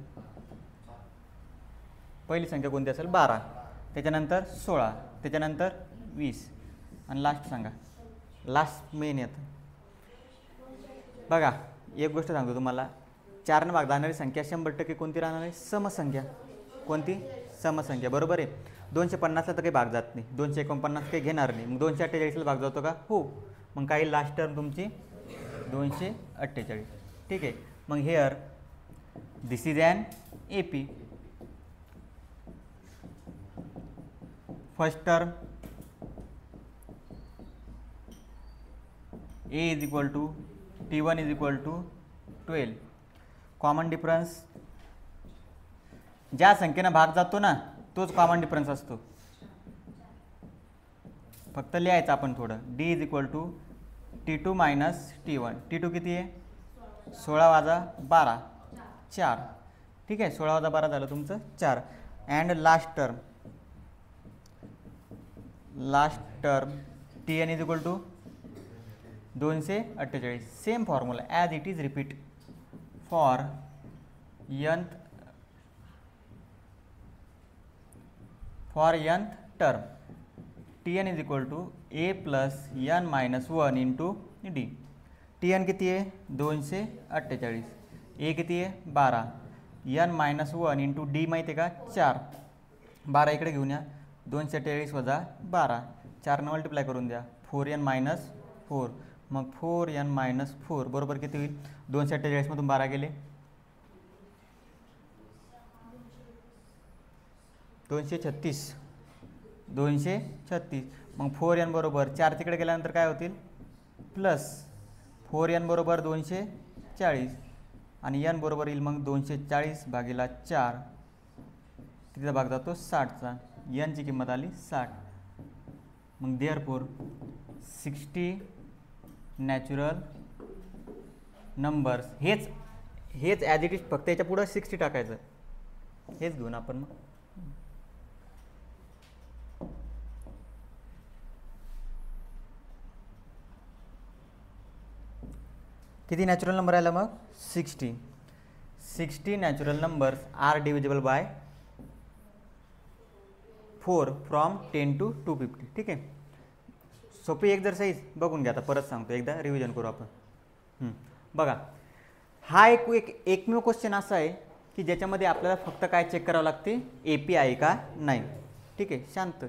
पहिली संख्या कोणती असेल 12, त्याच्यानंतर 16, त्याच्यानंतर 20 आणि लास्ट सांगा, लास्ट मेन येतं. बघा एक गोष्ट सांगतो तुम्हाला, 4 ने भाग जाणारी संख्या 100% कोणती राहणार आहे, समसंख्या. कोणती, समसंख्या, बरोबर आहे. 250ला तर काही भाग जात नाही, 249 काही घेणार नाही, मग 248ला भाग जातो का, हो, मग काही लास्ट टर्म तुमची 248. ठीक आहे, मग here this is an AP. First term A is equal to T1 is equal to 12. Common difference ज्या संख्येनं भाग जातो ना तोच कॉमन डिफरन्स असतो, फक्त लिहायचं आपण थोडं. D is equal to T2 minus T1. T2 किती आहे 16 वजा 12, 4. ठीक आहे, 16 वजा 12 झालं तुमचं 4. And last term TN is equal to 248. Same formula as it is repeat for nth term TN is equal to A plus n minus 1 into D. TN किती आहे 248, A किती आहे 12, n मायनस 1 इंटू D माहिती आहे का 4. 12 इकडे घेऊन या, 248 वजा 12, 4 ने मल्टिप्लाय करून द्या, 4n मायनस 4, मग 4n मायनस 4 बरोबर किती होईल, 248 मधून 12 गेले 236, मग 4n बरोबर 4 तिकडे गेल्यानंतर काय होतील प्लस 4n बरोबर 240 आणि n बरोबर येईल मग 240 भागिला 4, तिचा भाग जातो 60चा, n ची किंमत आली 60. मग देअरफॉर 60 नॅचरल नंबर्स, हेच हेच ॲज इट इज, फक्त याच्या पुढं 60 टाकायचं. हेच घेऊन आपण मग किती नॅचरल नंबर आला मग 60 natural numbers are divisible by 4 from 10 to 250. ठीक आहे, सोपी एक्झरसाइज बघून घ्या. आता परत सांगतो, एकदा रिव्हिजन करू आपण. बघा, हा एकमेव क्वेश्चन असा आहे की ज्याच्यामध्ये आपल्याला फक्त काय चेक करावं लागते, ए पी आहे का नाही. ठीक आहे, शांत,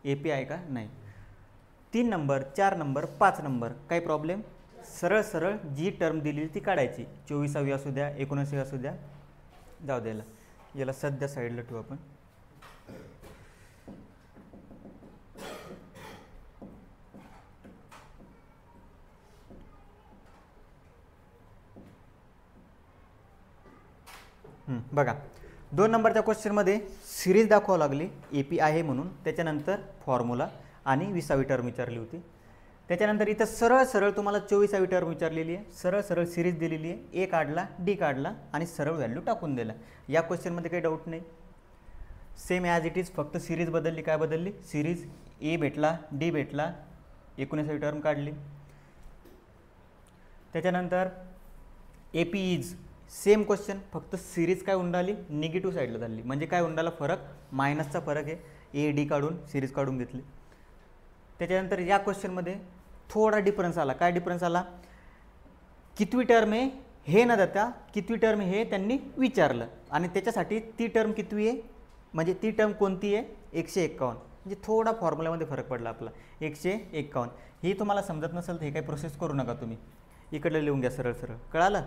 ए पी आहे का नाही. 3 नंबर, 4 नंबर, 5 नंबर, काही प्रॉब्लेम. सरळ सरळ जी टर्म दिलेली ती काढायची. 24वी असू द्या, 19वी असू द्या, जाऊ द्यायला. याला सध्या साईडला ठेवू आपण. बघा, 2 नंबरच्या क्वेश्चनमध्ये सिरीज दाखवावं लागली ए पी आहे म्हणून. त्याच्यानंतर फॉर्म्युला आणि 20वी टर्म विचारली होती. त्याच्यानंतर इथं सरळ सरळ तुम्हाला 24वी टर्म विचारलेली आहे. सरळ सरळ सिरीज दिलेली आहे, ए काढला, डी काढला आणि सरळ व्हॅल्यू टाकून दिला. या क्वेश्चनमध्ये काही डाऊट नाही, सेम ॲज इट इज, फक्त सिरीज बदलली. काय बदलली, सिरीज ए भेटला, डी भेटला, 19वी टर्म काढली. त्याच्यानंतर A P is same question, फक्त सिरीज काय उंडाली, निगेटिव्ह साईडला झाली. म्हणजे काय उंडाला फरक, मायनसचा फरक आहे. ए डी काढून सिरीज काढून घेतली. त्याच्यानंतर या क्वेश्चनमध्ये थोडा डिफरन्स आला. काय डिफरन्स आला, कितवी टर्म आहे हे न देता कितवी टर्म हे त्यांनी विचारलं आणि त्याच्यासाठी ती टर्म कितवी आहे, म्हणजे ती टर्म कोणती आहे, 151. म्हणजे थोडा फॉर्म्युल्यामध्ये फरक पडला आपला, 151. ही तुम्हाला समजत नसेल तर हे काही प्रोसेस करू नका तुम्ही, इकडलं लिहून घ्या सरळ सरळ. कळालं.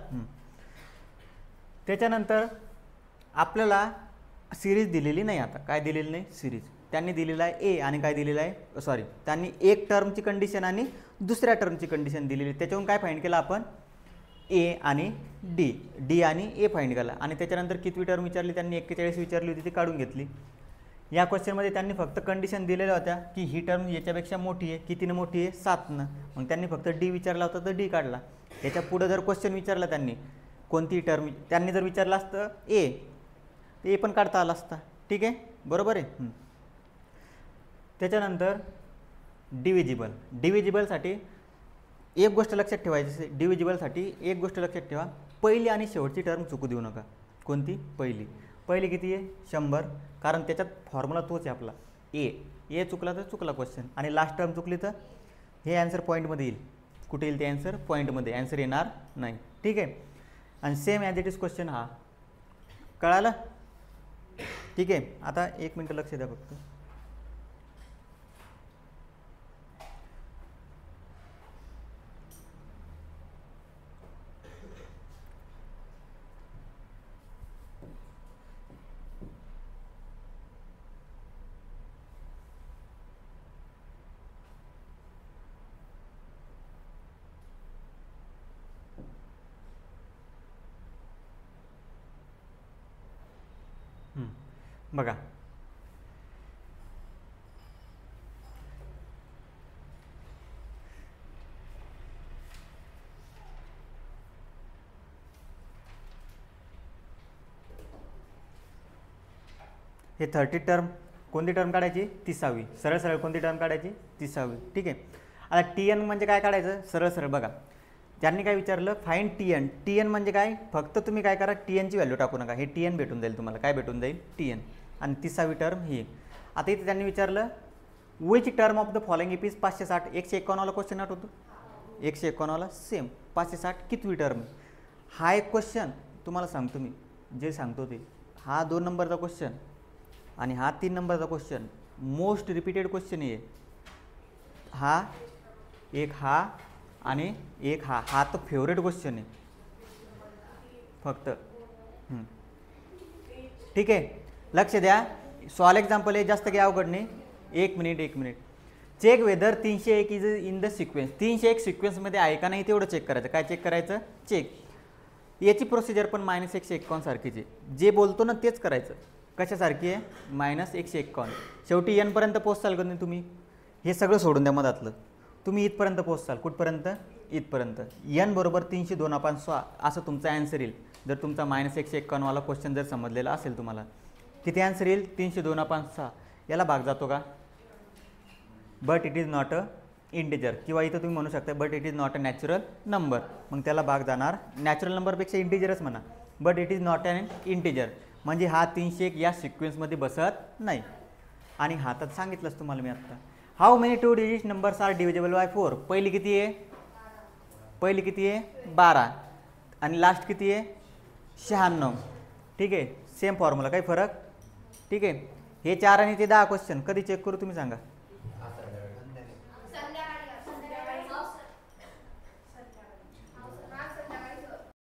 त्याच्यानंतर आपल्याला सिरीज दिलेली नाही. आता काय दिलेली नाही, सिरीज. त्यांनी दिलेला आहे ए आणि काय दिलेलं आहे, सॉरी, त्यांनी एक टर्मची कंडिशन आणि दुसऱ्या टर्मची कंडिशन दिलेली. त्याच्यावरून काय फाइंड केलं आपण, ए आणि डी, डी आणि ए फाइंड केला. आणि त्याच्यानंतर कितवी टर्म विचारली त्यांनी, 41 विचारली होती, ती काढून घेतली. या क्वेश्चनमध्ये त्यांनी फक्त कंडिशन दिलेल्या होत्या की ही टर्म याच्यापेक्षा मोठी आहे. कितीनं मोठी आहे, 7नं. मग त्यांनी फक्त डी विचारला होता तर डी काढला. त्याच्या पुढं जर क्वेश्चन विचारला त्यांनी कोणती टर्म, त्यांनी जर विचारलं असतं ए, तर ए पण काढता आला असता. ठीक आहे, बरोबर आहे. त्याच्यानंतर डिव्हिजिबल, डिव्हिजिबलसाठी एक गोष्ट लक्षात ठेवायची, डिव्हिजिबलसाठी एक गोष्ट लक्षात ठेवा, पहिली आणि शेवटची टर्म चुकू देऊ नका. कोणती, पहिली. पहिली किती आहे, 100, कारण त्याच्यात फॉर्म्युला तोच आहे आपला, ए चुकला तर चुकला क्वेश्चन, आणि लास्ट टर्म चुकली तर हे ॲन्सर पॉईंटमध्ये येईल. कुठे येईल ते ॲन्सर, पॉईंटमध्ये. ॲन्सर येणार नाही. ठीक आहे, आणि same as it is question हा. कळालं. ठीक आहे, आता 1 मिनटं लक्ष द्या फक्त. बघा, हे 30 टर्म, कोणती टर्म काढायची, 30वी. सरळ सरळ कोणती टर्म काढायची, 30वी. ठीक आहे. आता टी एन म्हणजे काय काढायचं, सरळ सरळ बघा. त्यांनी काय विचारलं, find T N. T N म्हणजे काय, फक्त तुम्ही काय करा, टी एनची व्हॅल्यू टाकू नका. हे टी एन भेटून जाईल तुम्हाला. काय भेटून जाईल, टी एन. आणि 30वी टर्म ही. आता इथे त्यांनी विचारलं which term of the following is 560. 151वाला क्वेश्चन आठवतो, 151वाला सेम. 560 कितवी टर्म. हा एक क्वेश्चन तुम्हाला सांगतो मी, जे सांगतो ते. हा 2 नंबरचा क्वेश्चन आणि हा 3 नंबरचा क्वेश्चन, मोस्ट रिपीटेड क्वेश्चन आहे हा. एक हा आणि एक हा. हा तर फेवरेट क्वेश्चन आहे फक्त. ठीक आहे, लक्ष द्या. सॉल्व एक्झाम्पल आहे, जास्त काही अवघड नाही. 1 minute. Check whether 301 is in the sequence. 301 सिक्वेन्समध्ये आहे का नाही तेवढं चेक करायचं. काय चेक करायचं, चेक. याची प्रोसिजर पण -151 सारखीच आहे. जे बोलतो ना तेच करायचं. कशासारखी आहे, -151. शेवटी n पर्यंत पोहोचाल का नाही तुम्ही, हे सगळं सोडून द्या मधातलं. तुम्ही इथपर्यंत पोहोचाल, कुठपर्यंत, इथपर्यंत. n बरोबर 302/100 असं तुमचा ॲन्सर येईल. जर तुमचा -151 वाला क्वेश्चन जर समजलेला असेल तुम्हाला, किती आन्सर येईल? 302/6. याला भाग जातो का? But it is not a integer, किंवा इथं तुम्ही म्हणू शकता but it is not a natural number. मग त्याला भाग जाणार नॅचरल नंबरपेक्षा इंटिजरच म्हणा. But it is not an integer म्हणजे हा 301 या सिक्वेन्समध्ये बसत नाही. आणि हातात सांगितलंच तुम्हाला मी आत्ता. How many 2 digit numbers are divisible by 4? पहिली किती आहे? पहिली किती आहे? 12. आणि लास्ट किती आहे? 96. ठीक आहे. सेम फॉर्म्युला, काही फरक? ठीक आहे. हे 4 आणि ते 10 क्वेश्चन कधी चेक करू तुम्ही सांगा.